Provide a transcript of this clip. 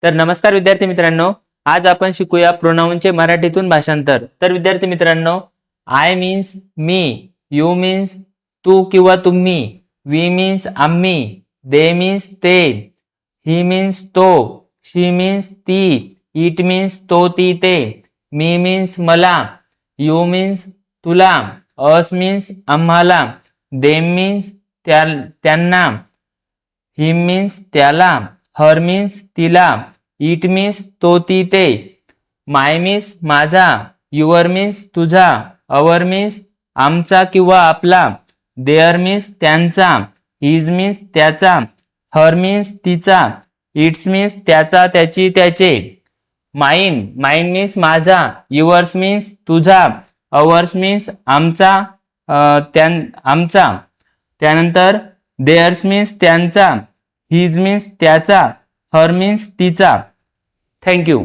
तर नमस्कार विद्यार्थी मित्रांनो, आज आपण शिकूया प्रोनाउनचे मराठीतून भाषांतर। तर विद्यार्थी मित्रांनो, आय मीन्स मी, यू मीन्स तू किंवा तुम्ही, वी मीन्स आम्ही, दे मीन्स ते, ही मीन्स तो, शी मीन्स ती, इट मीन्स तो ती ते, मी मीन्स मला, यू मीन्स तुला, अस मीन्स आम्हाला, देम मीन्स त्यांना, हिम मीन्स त्याला, हर मीन्स तिला, इट मीन्स तो ती ते, माय मीन्स माझा, युअर मीन्स तुझा, अवर मीन्स आमचा किंवा आपला, देअर मीन्स त्यांचा, हिज मीन्स त्याचा, हर मीन्स तिचा, इट्स मीन्स त्याचा त्याची त्याचे, माइन माइन मीन्स माझा, युअर्स मीन्स तुझा, अवर्स मीन्स आमचा आमचा, त्यानंतर देअर्स मीन्स त्यांचा, हिज मीन्स त्याचा, हर मीन्स तिचा। थँक्यू।